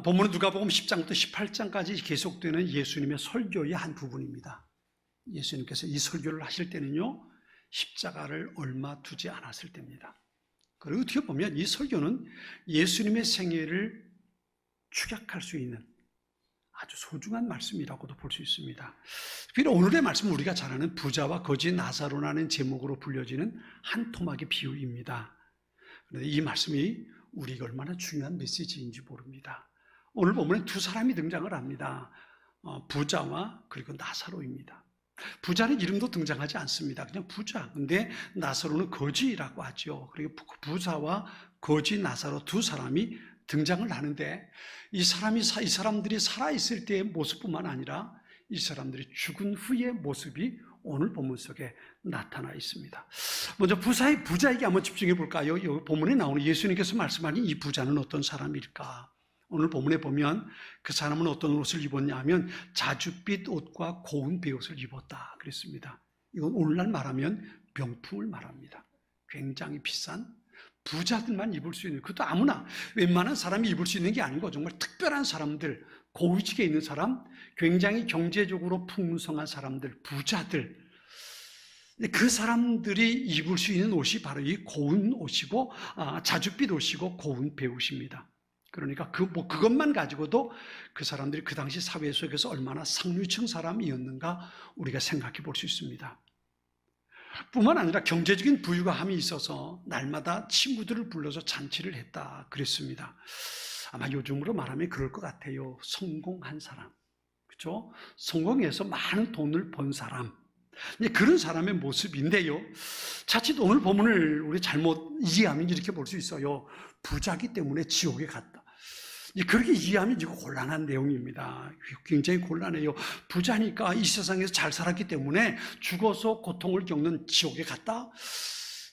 본문은 누가복음 10장부터 18장까지 계속되는 예수님의 설교의 한 부분입니다. 예수님께서 이 설교를 하실 때는요, 십자가를 얼마 두지 않았을 때입니다. 그리고 어떻게 보면 이 설교는 예수님의 생애를 축약할 수 있는 아주 소중한 말씀이라고도 볼 수 있습니다. 특히 오늘의 말씀은 우리가 잘 아는 부자와 거지 나사로라는 제목으로 불려지는 한 토막의 비유입니다. 그런데 이 말씀이 우리가 얼마나 중요한 메시지인지 모릅니다. 오늘 보면 두 사람이 등장을 합니다. 부자와 그리고 나사로입니다. 부자는 이름도 등장하지 않습니다. 그냥 부자. 근데 나사로는 거지라고 하죠. 그리고 부자와 거지 나사로 두 사람이 등장을 하는데 이 사람들이 살아있을 때의 모습뿐만 아니라 이 사람들이 죽은 후의 모습이 오늘 본문 속에 나타나 있습니다. 먼저 부자에게 한번 집중해 볼까요? 이 본문에 나오는 예수님께서 말씀하신 이 부자는 어떤 사람일까? 오늘 본문에 보면 그 사람은 어떤 옷을 입었냐 하면 자줏빛 옷과 고운 베옷을 입었다 그랬습니다. 이건 오늘날 말하면 명품을 말합니다. 굉장히 비싼 부자들만 입을 수 있는, 그것도 아무나 웬만한 사람이 입을 수 있는 게 아니고 정말 특별한 사람들, 고위직에 있는 사람, 굉장히 경제적으로 풍성한 사람들, 부자들, 그 사람들이 입을 수 있는 옷이 바로 이 고운 옷이고 자줏빛 옷이고 고운 베옷입니다. 그러니까 그것만 가지고도 그 사람들이 그 당시 사회 속에서 얼마나 상류층 사람이었는가 우리가 생각해 볼 수 있습니다. 뿐만 아니라 경제적인 부유함이 있어서 날마다 친구들을 불러서 잔치를 했다 그랬습니다. 아마 요즘으로 말하면 그럴 것 같아요. 성공한 사람, 그렇죠? 성공해서 많은 돈을 번 사람, 그런 사람의 모습인데요. 자칫 오늘 본문을 우리 잘못 이해하면 이렇게 볼 수 있어요. 부자기 때문에 지옥에 갔다. 그렇게 이해하면 이거 곤란한 내용입니다. 굉장히 곤란해요. 부자니까 이 세상에서 잘 살았기 때문에 죽어서 고통을 겪는 지옥에 갔다?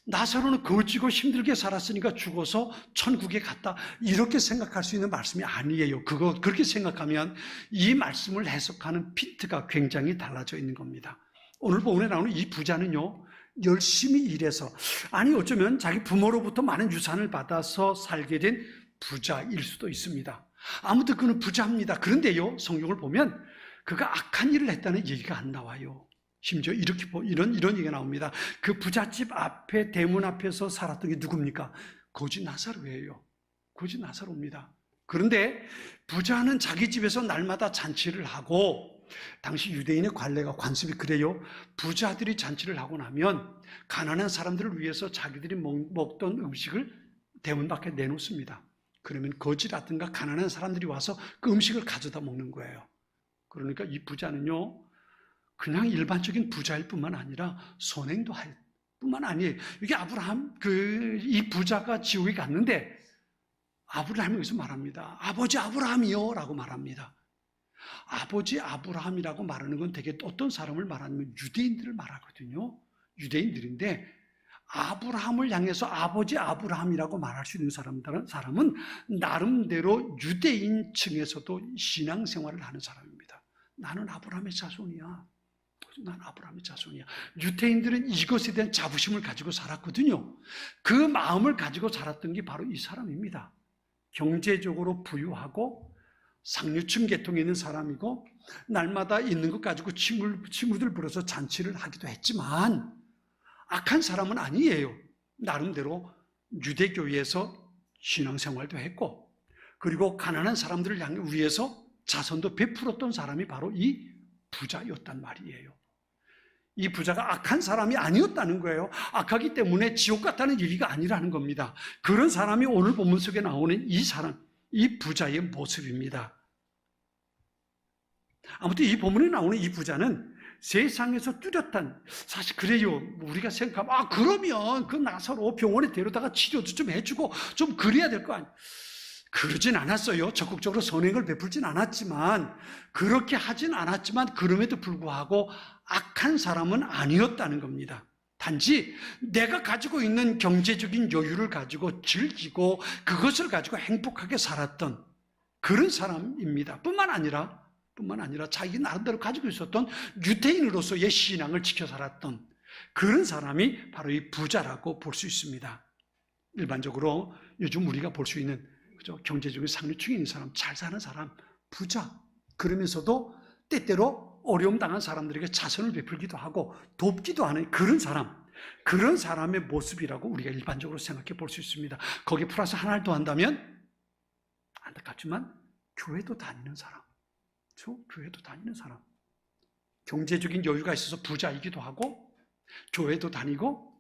나사로는 거지고 힘들게 살았으니까 죽어서 천국에 갔다? 이렇게 생각할 수 있는 말씀이 아니에요. 그렇게 생각하면 이 말씀을 해석하는 핀트가 굉장히 달라져 있는 겁니다. 오늘 본문에 나오는 이 부자는요, 열심히 일해서, 아니 어쩌면 자기 부모로부터 많은 유산을 받아서 살게 된 부자일 수도 있습니다. 아무튼 그는 부자입니다. 그런데요, 성경을 보면 그가 악한 일을 했다는 얘기가 안 나와요. 심지어 이런 얘기가 나옵니다. 그 부잣집 앞에, 대문 앞에서 살았던 게 누굽니까? 거지 나사로예요. 거지 나사로입니다. 그런데 부자는 자기 집에서 날마다 잔치를 하고, 당시 유대인의 관례가, 관습이 그래요. 부자들이 잔치를 하고 나면 가난한 사람들을 위해서 자기들이 먹던 음식을 대문 밖에 내놓습니다. 그러면 거지라든가 가난한 사람들이 와서 그 음식을 가져다 먹는 거예요. 그러니까 이 부자는요, 그냥 일반적인 부자일 뿐만 아니라 선행도 할 뿐만 아니에요. 이게 이 부자가 지옥에 갔는데 아브라함이 여기서 말합니다. 아버지 아브라함이요 라고 말합니다. 아버지 아브라함이라고 말하는 건 되게 어떤 사람을 말하면 유대인들을 말하거든요. 유대인들인데 아브라함을 향해서 아버지 아브라함이라고 말할 수 있는 사람은 나름대로 유대인 층에서도 신앙생활을 하는 사람입니다. 나는 아브라함의 자손이야. 난 아브라함의 자손이야. 유대인들은 이것에 대한 자부심을 가지고 살았거든요. 그 마음을 가지고 살았던 게 바로 이 사람입니다. 경제적으로 부유하고 상류층 계통에 있는 사람이고 날마다 있는 것 가지고 친구들 불러서 잔치를 하기도 했지만 악한 사람은 아니에요. 나름대로 유대교회에서 신앙생활도 했고, 그리고 가난한 사람들을 위해서 자선도 베풀었던 사람이 바로 이 부자였단 말이에요. 이 부자가 악한 사람이 아니었다는 거예요. 악하기 때문에 지옥 갔다는 얘기가 아니라는 겁니다. 그런 사람이 오늘 본문 속에 나오는 이 부자의 모습입니다. 아무튼 이 본문에 나오는 이 부자는 세상에서 뚜렷한, 사실 그래요. 우리가 생각하면 그러면 그 나사로 병원에 데려다가 치료도 좀 해주고 좀 그래야 될 거 아니에요. 그러진 않았어요. 적극적으로 선행을 베풀진 않았지만, 그렇게 하진 않았지만 그럼에도 불구하고 악한 사람은 아니었다는 겁니다. 단지 내가 가지고 있는 경제적인 여유를 가지고 즐기고 그것을 가지고 행복하게 살았던 그런 사람입니다. 뿐만 아니라 자기 나름대로 가지고 있었던 유대인으로서의 신앙을 지켜 살았던 그런 사람이 바로 이 부자라고 볼 수 있습니다. 일반적으로 요즘 우리가 볼 수 있는, 그죠? 경제적인 상류층에 있는 사람, 잘 사는 사람, 부자. 그러면서도 때때로 어려움 당한 사람들에게 자선을 베풀기도 하고 돕기도 하는 그런 사람의 모습이라고 우리가 일반적으로 생각해 볼 수 있습니다. 거기에 플러스 하나를 더한다면 안타깝지만 교회도 다니는 사람, 교회도 다니는 사람, 경제적인 여유가 있어서 부자이기도 하고 교회도 다니고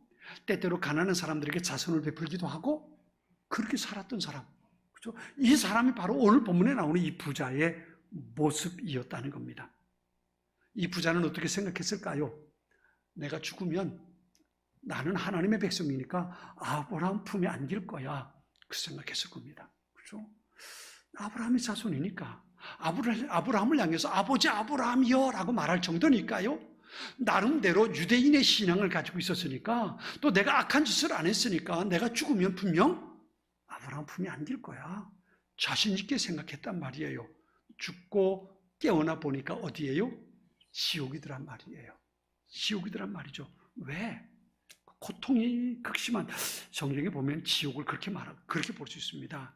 때때로 가난한 사람들에게 자선을 베풀기도 하고 그렇게 살았던 사람, 그렇죠? 이 사람이 바로 오늘 본문에 나오는 이 부자의 모습이었다는 겁니다. 이 부자는 어떻게 생각했을까요? 내가 죽으면 나는 하나님의 백성이니까 아브라함 품에 안길 거야, 그 생각했을 겁니다. 그렇죠? 아브라함의 자손이니까 아브라함을 향해서 아버지 아브라함이여 라고 말할 정도니까요. 나름대로 유대인의 신앙을 가지고 있었으니까, 또 내가 악한 짓을 안 했으니까 내가 죽으면 분명 아브라함 품에 안길 거야, 자신 있게 생각했단 말이에요. 죽고 깨어나 보니까 어디예요? 지옥이더란 말이에요. 지옥이더란 말이죠. 왜? 고통이 극심한, 성경에 보면 지옥을 그렇게 볼 수 있습니다.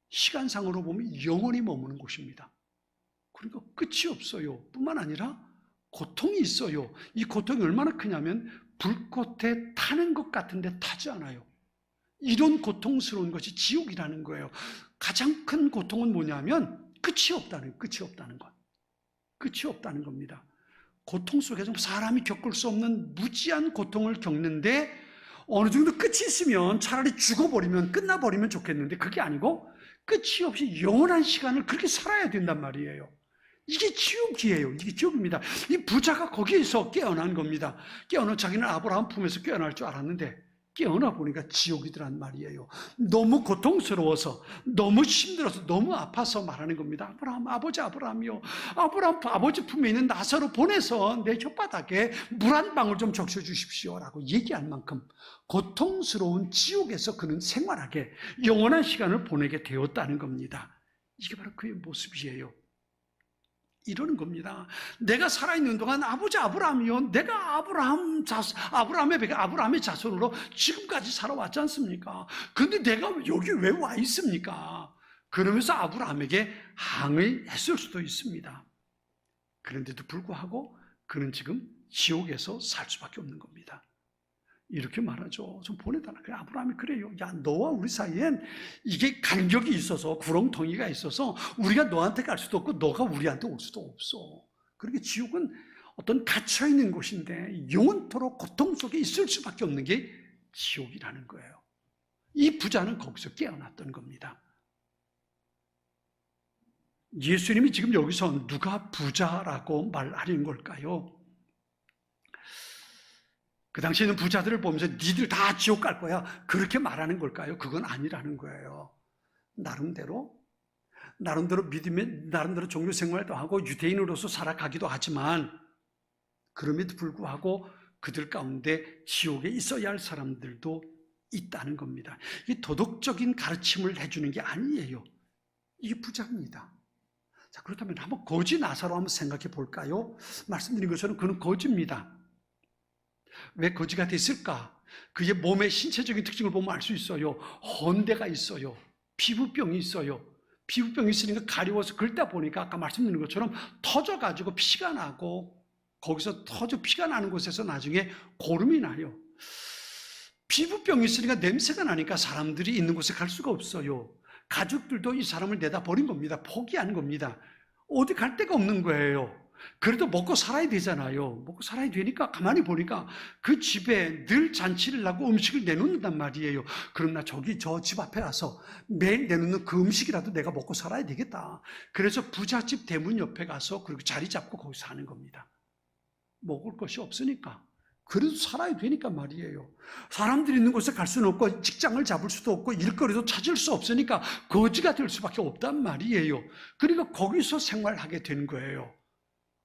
시간상으로 보면 영원히 머무는 곳입니다. 그러니까 끝이 없어요. 뿐만 아니라 고통이 있어요. 이 고통이 얼마나 크냐면 불꽃에 타는 것 같은데 타지 않아요. 이런 고통스러운 것이 지옥이라는 거예요. 가장 큰 고통은 뭐냐면 끝이 없다는 것. 끝이 없다는 겁니다. 고통 속에서 사람이 겪을 수 없는 무지한 고통을 겪는데 어느 정도 끝이 있으면 차라리 죽어버리면, 끝나버리면 좋겠는데 그게 아니고 끝이 없이 영원한 시간을 그렇게 살아야 된단 말이에요. 이게 지옥이에요. 이게 지옥입니다. 이 부자가 거기에서 깨어난 겁니다. 자기는 아브라함 품에서 깨어날 줄 알았는데 깨어나 보니까 지옥이더란 말이에요. 너무 고통스러워서, 너무 힘들어서, 너무 아파서 말하는 겁니다. 아브라함, 아버지 아브라함이요, 아브라함 아버지 품에 있는 나사로 보내서 내 혓바닥에 물 한 방울 좀 적셔주십시오 라고 얘기할 만큼 고통스러운 지옥에서 그는 생활하게, 영원한 시간을 보내게 되었다는 겁니다. 이게 바로 그의 모습이에요. 이러는 겁니다. 내가 살아있는 동안 아버지 아브라함이요, 내가 아브라함의 자손으로 지금까지 살아왔지 않습니까? 그런데 내가 여기 왜 와 있습니까? 그러면서 아브라함에게 항의했을 수도 있습니다. 그런데도 불구하고 그는 지금 지옥에서 살 수밖에 없는 겁니다. 이렇게 말하죠. 좀 보내달라. 그래, 아브라함이 그래요. 야, 너와 우리 사이엔 이게 간격이 있어서, 구렁텅이가 있어서 우리가 너한테 갈 수도 없고 너가 우리한테 올 수도 없어. 그렇게 지옥은 어떤 갇혀있는 곳인데 영원토록 고통 속에 있을 수밖에 없는 게 지옥이라는 거예요. 이 부자는 거기서 깨어났던 겁니다. 예수님이 지금 여기서 누가 부자라고 말하는 걸까요? 그 당시에는 부자들을 보면서 니들 다 지옥 갈 거야, 그렇게 말하는 걸까요? 그건 아니라는 거예요. 나름대로 믿음의, 나름대로 종교 생활도 하고 유대인으로서 살아가기도 하지만 그럼에도 불구하고 그들 가운데 지옥에 있어야 할 사람들도 있다는 겁니다. 이 도덕적인 가르침을 해주는 게 아니에요. 이게 부자입니다. 자, 그렇다면 한번 거지 나사로 한번 생각해 볼까요? 말씀드린 것처럼 그는 거지입니다. 왜 거지가 됐을까? 그의 몸의 신체적인 특징을 보면 알 수 있어요. 헌대가 있어요. 피부병이 있어요. 피부병이 있으니까 가려워서 긁다 보니까 아까 말씀드린 것처럼 터져가지고 피가 나고, 거기서 피가 나는 곳에서 나중에 고름이 나요. 피부병이 있으니까 냄새가 나니까 사람들이 있는 곳에 갈 수가 없어요. 가족들도 이 사람을 내다 버린 겁니다. 포기한 겁니다. 어디 갈 데가 없는 거예요. 그래도 먹고 살아야 되잖아요. 먹고 살아야 되니까 가만히 보니까 그 집에 늘 잔치를 하고 음식을 내놓는단 말이에요. 그럼 나 저 집 앞에 가서 매일 내놓는 그 음식이라도 내가 먹고 살아야 되겠다. 그래서 부잣집 대문 옆에 가서 그리고 자리 잡고 거기 사는 겁니다. 먹을 것이 없으니까. 그래도 살아야 되니까 말이에요. 사람들이 있는 곳에 갈 수는 없고 직장을 잡을 수도 없고 일거리도 찾을 수 없으니까 거지가 될 수밖에 없단 말이에요. 그러니까 거기서 생활하게 된 거예요.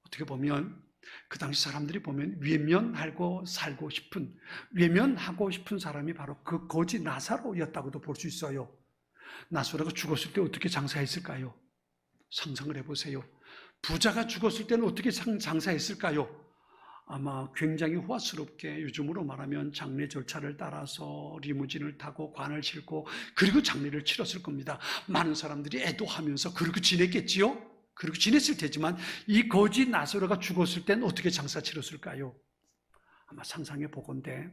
어떻게 보면 그 당시 사람들이 보면 외면하고 싶은 사람이 바로 그 거지 나사로였다고도 볼 수 있어요. 나사로가 죽었을 때 어떻게 장사했을까요? 상상을 해보세요. 부자가 죽었을 때는 어떻게 장사했을까요? 아마 굉장히 호화스럽게, 요즘으로 말하면 장례 절차를 따라서 리무진을 타고 관을 싣고 그리고 장례를 치렀을 겁니다. 많은 사람들이 애도하면서 그렇게 지냈겠지요? 그렇게 지냈을 테지만 이 거지 나사로가 죽었을 때는 어떻게 장사 치렀을까요? 아마 상상해 보건대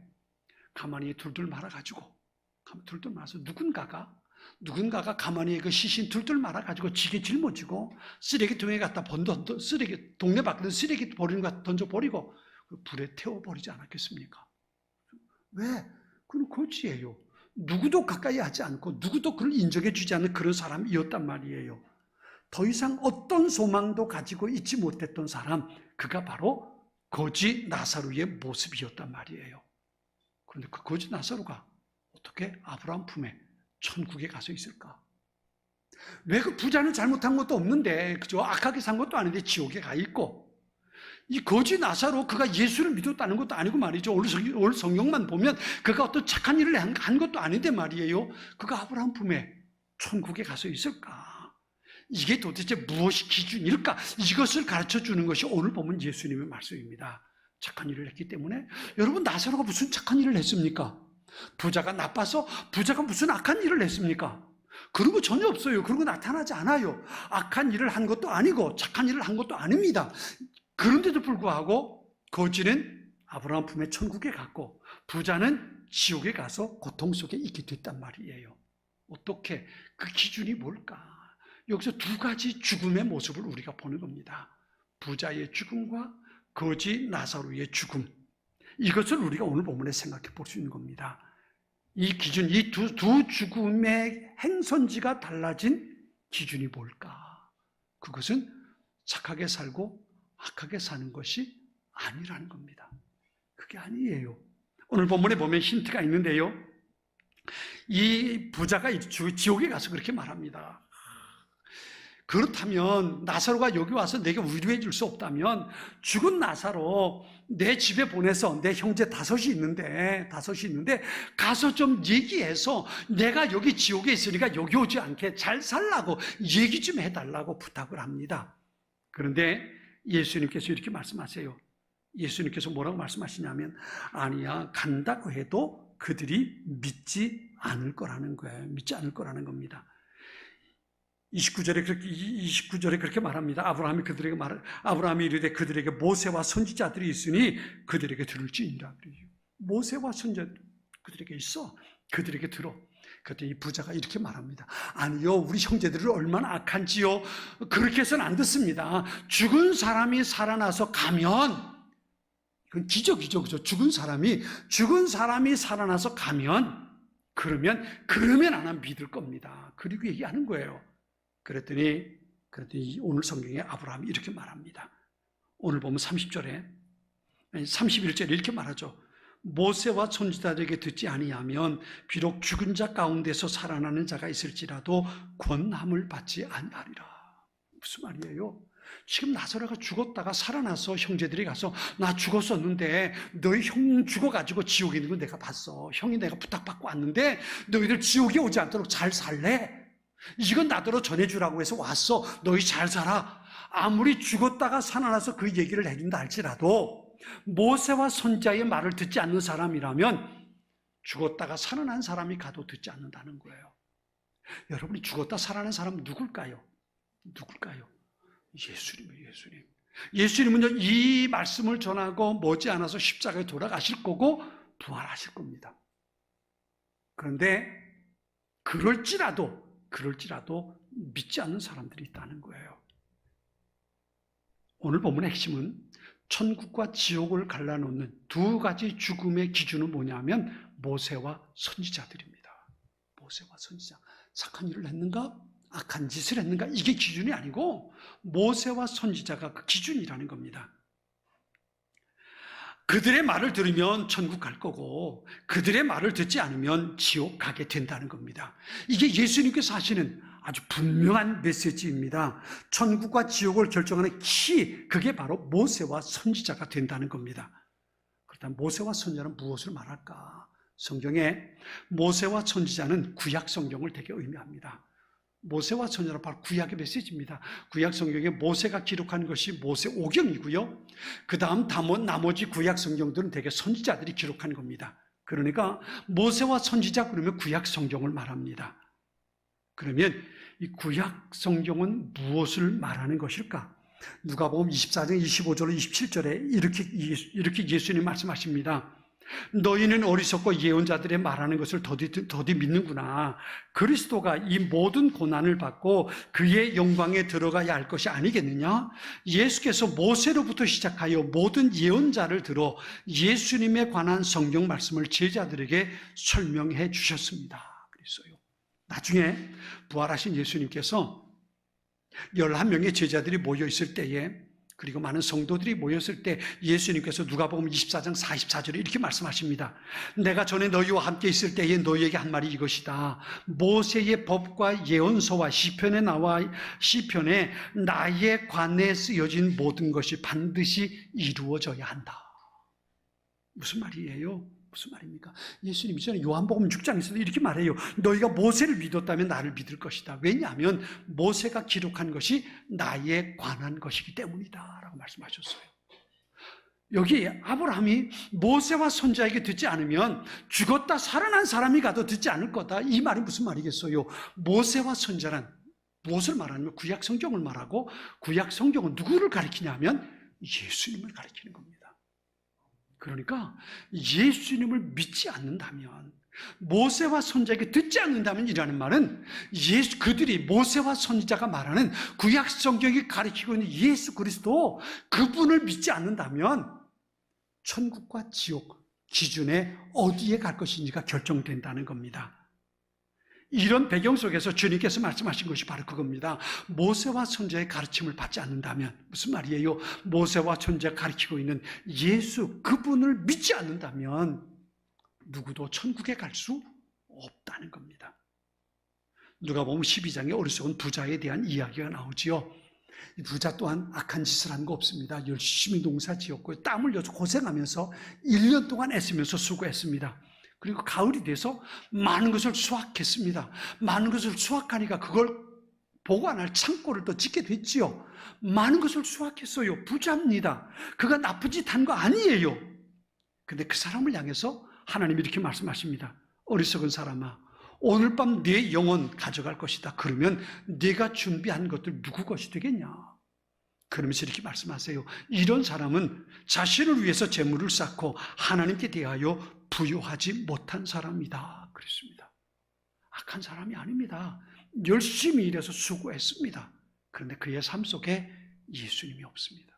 가만히 둘둘 말아가지고 누군가가 가만히 그 시신 둘둘 말아가지고 지게 짊어지고 쓰레기통에 갖다 동네 밖에 쓰레기 버리는 거 던져버리고 불에 태워버리지 않았겠습니까? 왜? 그건 거지예요. 누구도 가까이 하지 않고 누구도 그를 인정해 주지 않는 그런 사람이었단 말이에요. 더 이상 어떤 소망도 가지고 있지 못했던 사람, 그가 바로 거지 나사로의 모습이었단 말이에요. 그런데 그 거지 나사로가 어떻게 아브라함 품에 천국에 가서 있을까? 왜 그 부자는 잘못한 것도 없는데, 그죠? 악하게 산 것도 아닌데 지옥에 가 있고, 이 거지 나사로 그가 예수를 믿었다는 것도 아니고 말이죠. 오늘 성경만 보면 그가 어떤 착한 일을 한 것도 아닌데 말이에요. 그가 아브라함 품에 천국에 가서 있을까? 이게 도대체 무엇이 기준일까? 이것을 가르쳐 주는 것이 오늘 보면 예수님의 말씀입니다. 착한 일을 했기 때문에. 여러분, 나사로가 무슨 착한 일을 했습니까? 부자가 나빠서 부자가 무슨 악한 일을 했습니까? 그런 거 전혀 없어요. 그런 거 나타나지 않아요. 악한 일을 한 것도 아니고 착한 일을 한 것도 아닙니다. 그런데도 불구하고 거지는 아브라함 품에 천국에 갔고 부자는 지옥에 가서 고통 속에 있게 됐단 말이에요. 어떻게? 그 기준이 뭘까? 여기서 두 가지 죽음의 모습을 우리가 보는 겁니다. 부자의 죽음과 거지 나사로의 죽음. 이것을 우리가 오늘 본문에 생각해 볼 수 있는 겁니다. 이 기준, 이 두 죽음의 행선지가 달라진 기준이 뭘까? 그것은 착하게 살고 악하게 사는 것이 아니라는 겁니다. 그게 아니에요. 오늘 본문에 보면 힌트가 있는데요. 이 부자가 지옥에 가서 그렇게 말합니다. 그렇다면 나사로가 여기 와서 내게 위로해 줄 수 없다면 죽은 나사로 내 집에 보내서 내 형제 다섯이 있는데 가서 좀 얘기해서 내가 여기 지옥에 있으니까 여기 오지 않게 잘 살라고 얘기 좀 해달라고 부탁을 합니다. 그런데 예수님께서 이렇게 말씀하세요. 예수님께서 뭐라고 말씀하시냐면 아니야, 간다고 해도 그들이 믿지 않을 거라는 거예요. 믿지 않을 거라는 겁니다. 29절에 그렇게 말합니다. 아브라함이 이르되 그들에게 모세와 선지자들이 있으니 그들에게 들을지니라. 모세와 선지자 그들에게 있어. 그들에게 들어. 그때 이 부자가 이렇게 말합니다. 아니요, 우리 형제들은 얼마나 악한지요. 그렇게 해서는 안 듣습니다. 죽은 사람이 살아나서 가면, 그건 기적이죠. 그죠? 죽은 사람이 살아나서 가면, 그러면 나는 믿을 겁니다. 그리고 얘기하는 거예요. 그랬더니 오늘 성경에 아브라함이 이렇게 말합니다. 오늘 보면 31절에 이렇게 말하죠. 모세와 선지자들에게 듣지 아니하면 비록 죽은 자 가운데서 살아나는 자가 있을지라도 권함을 받지 아니하리라. 무슨 말이에요? 지금 나사로가 죽었다가 살아나서 형제들이 가서 나 죽었었는데 너희 형 죽어가지고 지옥에 있는 거 내가 봤어. 형이 내가 부탁받고 왔는데 너희들 지옥에 오지 않도록 잘 살래? 이건 나더러 전해주라고 해서 왔어. 너희 잘 살아. 아무리 죽었다가 살아나서 그 얘기를 해준다 할지라도 모세와 선지자의 말을 듣지 않는 사람이라면 죽었다가 살아난 사람이 가도 듣지 않는다는 거예요. 여러분이 죽었다 살아난 사람은 누굴까요? 예수님이에요. 예수님은요, 이 말씀을 전하고 머지않아서 십자가에 돌아가실 거고 부활하실 겁니다. 그런데 그럴지라도 믿지 않는 사람들이 있다는 거예요. 오늘 본문의 핵심은 천국과 지옥을 갈라놓는 두 가지 죽음의 기준은 뭐냐면 모세와 선지자들입니다. 모세와 선지자. 착한 일을 했는가? 악한 짓을 했는가? 이게 기준이 아니고 모세와 선지자가 그 기준이라는 겁니다. 그들의 말을 들으면 천국 갈 거고 그들의 말을 듣지 않으면 지옥 가게 된다는 겁니다. 이게 예수님께서 하시는 아주 분명한 메시지입니다. 천국과 지옥을 결정하는 키, 그게 바로 모세와 선지자가 된다는 겁니다. 그렇다면 모세와 선지자는 무엇을 말할까? 성경에 모세와 선지자는 구약 성경을 되게 의미합니다. 모세와 선지자는 바로 구약의 메시지입니다. 구약 성경에 모세가 기록한 것이 모세오경이고요. 그 다음 나머지 구약 성경들은 대개 선지자들이 기록한 겁니다. 그러니까 모세와 선지자 그러면 구약 성경을 말합니다. 그러면 이 구약 성경은 무엇을 말하는 것일까? 누가복음 24장 25절로 27절에 이렇게 예수님 말씀하십니다. 너희는 어리석고 예언자들의 말하는 것을 더디 믿는구나. 그리스도가 이 모든 고난을 받고 그의 영광에 들어가야 할 것이 아니겠느냐? 예수께서 모세로부터 시작하여 모든 예언자를 들어 예수님에 관한 성경 말씀을 제자들에게 설명해 주셨습니다. 그랬어요. 나중에 부활하신 예수님께서 11명의 제자들이 모여있을 때에, 그리고 많은 성도들이 모였을 때 예수님께서 누가복음 24장 44절에 이렇게 말씀하십니다. 내가 전에 너희와 함께 있을 때에 너희에게 한 말이 이것이다. 모세의 법과 예언서와 시편에 나의 관에 쓰여진 모든 것이 반드시 이루어져야 한다. 무슨 말이에요? 무슨 말입니까? 예수님이 전에 요한복음 6장에서도 이렇게 말해요. 너희가 모세를 믿었다면 나를 믿을 것이다. 왜냐하면 모세가 기록한 것이 나에 관한 것이기 때문이다 라고 말씀하셨어요. 여기 아브라함이 모세와 선지자에게 듣지 않으면 죽었다 살아난 사람이 가도 듣지 않을 거다. 이 말이 무슨 말이겠어요? 모세와 선지자는 무엇을 말하냐면 구약 성경을 말하고, 구약 성경은 누구를 가리키냐면 예수님을 가리키는 겁니다. 그러니까 예수님을 믿지 않는다면, 모세와 선지자에게 듣지 않는다면 이라는 말은 그들이 모세와 선지자가 말하는 구약 성경이 가리키고 있는 예수 그리스도, 그분을 믿지 않는다면 천국과 지옥 기준에 어디에 갈 것인지가 결정된다는 겁니다. 이런 배경 속에서 주님께서 말씀하신 것이 바로 그겁니다. 모세와 선지자의 가르침을 받지 않는다면, 무슨 말이에요? 모세와 선지자가 가르치고 있는 예수 그분을 믿지 않는다면 누구도 천국에 갈 수 없다는 겁니다. 누가복음 12장에 어리석은 부자에 대한 이야기가 나오지요. 이 부자 또한 악한 짓을 한 거 없습니다. 열심히 농사 지었고 땀 흘려서 고생하면서 1년 동안 애쓰면서 수고했습니다. 그리고 가을이 돼서 많은 것을 수확했습니다. 많은 것을 수확하니까 그걸 보관할 창고를 또 짓게 됐지요. 많은 것을 수확했어요. 부자입니다. 그가 나쁜 짓 한 거 아니에요. 근데 그 사람을 향해서 하나님이 이렇게 말씀하십니다. 어리석은 사람아, 오늘 밤 네 영혼 가져갈 것이다. 그러면 네가 준비한 것들 누구 것이 되겠냐? 그러면서 이렇게 말씀하세요. 이런 사람은 자신을 위해서 재물을 쌓고 하나님께 대하여 부유하지 못한 사람이다. 그랬습니다. 악한 사람이 아닙니다. 열심히 일해서 수고했습니다. 그런데 그의 삶 속에 예수님이 없습니다.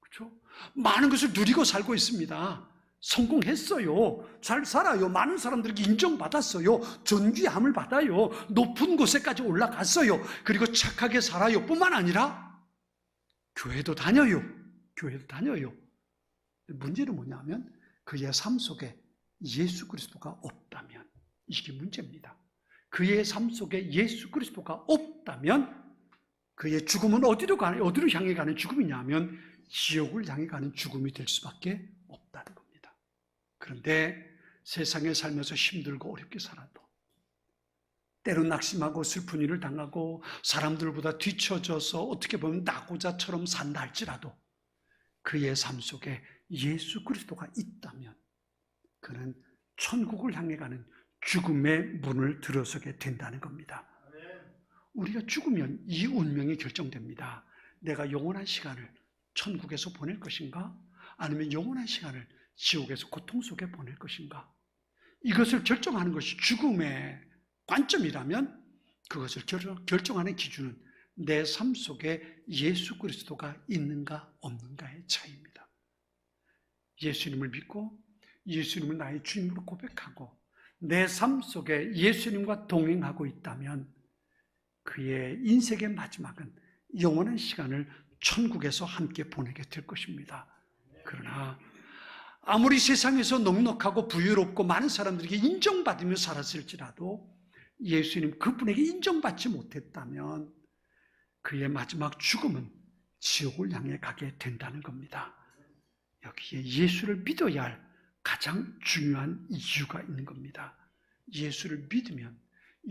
그렇죠? 많은 것을 누리고 살고 있습니다. 성공했어요. 잘 살아요. 많은 사람들에게 인정받았어요. 존귀함을 받아요. 높은 곳에까지 올라갔어요. 그리고 착하게 살아요. 뿐만 아니라 교회도 다녀요. 교회도 다녀요. 문제는 뭐냐면 그의 삶 속에 예수 그리스도가 없다면, 이게 문제입니다. 그의 삶 속에 예수 그리스도가 없다면 그의 죽음은 어디로 향해 가는 죽음이냐면 지옥을 향해 가는 죽음이 될 수밖에 없다는 겁니다. 그런데 세상에 살면서 힘들고 어렵게 살아도, 때론 낙심하고 슬픈 일을 당하고 사람들보다 뒤처져서 어떻게 보면 낙오자처럼 산다 할지라도 그의 삶 속에 예수 그리스도가 있다면 그는 천국을 향해 가는 죽음의 문을 들어서게 된다는 겁니다. 우리가 죽으면 이 운명이 결정됩니다. 내가 영원한 시간을 천국에서 보낼 것인가? 아니면 영원한 시간을 지옥에서 고통 속에 보낼 것인가? 이것을 결정하는 것이 죽음의 관점이라면 그것을 결정하는 기준은 내 삶 속에 예수 그리스도가 있는가 없는가의 차이입니다. 예수님을 믿고 예수님을 나의 주님으로 고백하고 내 삶 속에 예수님과 동행하고 있다면 그의 인생의 마지막은 영원한 시간을 천국에서 함께 보내게 될 것입니다. 그러나 아무리 세상에서 넉넉하고 부유롭고 많은 사람들에게 인정받으며 살았을지라도 예수님 그분에게 인정받지 못했다면 그의 마지막 죽음은 지옥을 향해 가게 된다는 겁니다. 여기에 예수를 믿어야 할 가장 중요한 이유가 있는 겁니다. 예수를 믿으면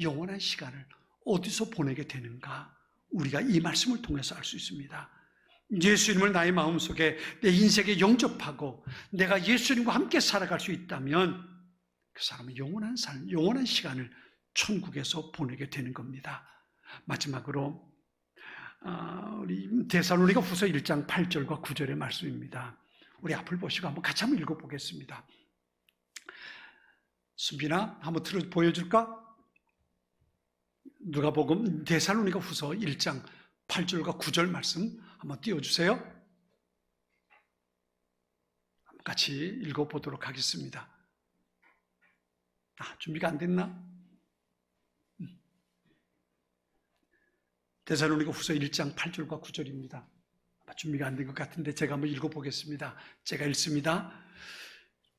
영원한 시간을 어디서 보내게 되는가? 우리가 이 말씀을 통해서 알 수 있습니다. 예수님을 나의 마음속에 내 인생에 영접하고 내가 예수님과 함께 살아갈 수 있다면 그 사람은 영원한 삶, 영원한 시간을 천국에서 보내게 되는 겁니다. 마지막으로 우리 데살로니가 후서 1장 8절과 9절의 말씀입니다. 우리 앞을 보시고 한번 같이 한번 읽어보겠습니다. 수빈아, 한번 보여줄까? 누가복음 데살로니가 후서 1장 8절과 9절 말씀 한번 띄워주세요. 한번 같이 읽어보도록 하겠습니다. 준비가 안 됐나? 데살로니가 후서 1장 8절과 9절입니다. 준비가 안 된 것 같은데 제가 한번 읽어보겠습니다. 제가 읽습니다.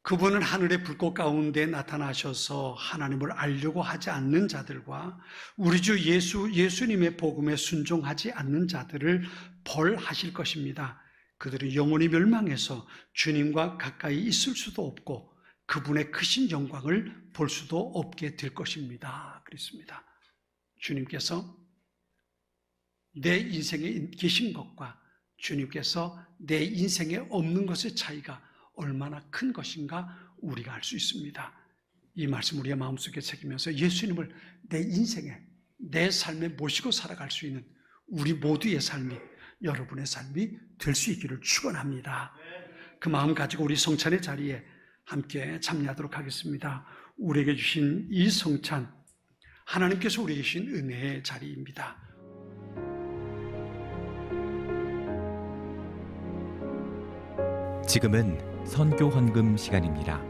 그분은 하늘의 불꽃 가운데 나타나셔서 하나님을 알려고 하지 않는 자들과 우리 주 예수님의 복음에 순종하지 않는 자들을 벌하실 것입니다. 그들은 영원히 멸망해서 주님과 가까이 있을 수도 없고 그분의 크신 영광을 볼 수도 없게 될 것입니다. 그랬습니다. 주님께서 내 인생에 계신 것과 주님께서 내 인생에 없는 것의 차이가 얼마나 큰 것인가 우리가 알 수 있습니다. 이 말씀 우리의 마음속에 새기면서 예수님을 내 인생에, 내 삶에 모시고 살아갈 수 있는 우리 모두의 삶이, 여러분의 삶이 될 수 있기를 축원합니다. 그 마음 가지고 우리 성찬의 자리에 함께 참여하도록 하겠습니다. 우리에게 주신 이 성찬, 하나님께서 우리에게 주신 은혜의 자리입니다. 지금은 선교 헌금 시간입니다.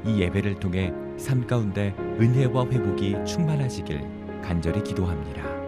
이 예배를 통해 삶 가운데 은혜와 회복이 충만하시길 간절히 기도합니다.